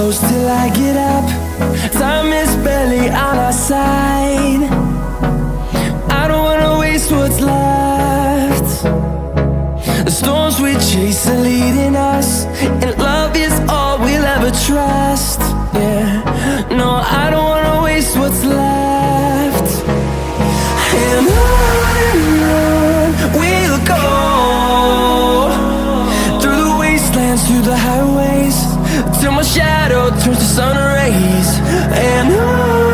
close till I get up. Time is barely on our side. I don't wanna waste what's left. The storms we chase are leading us, and love is all we'll ever trust. Yeah, no, I don't wanna waste what's left. And on we'll go, through the wastelands, through the highways, till my shadow turns to sun rays. And on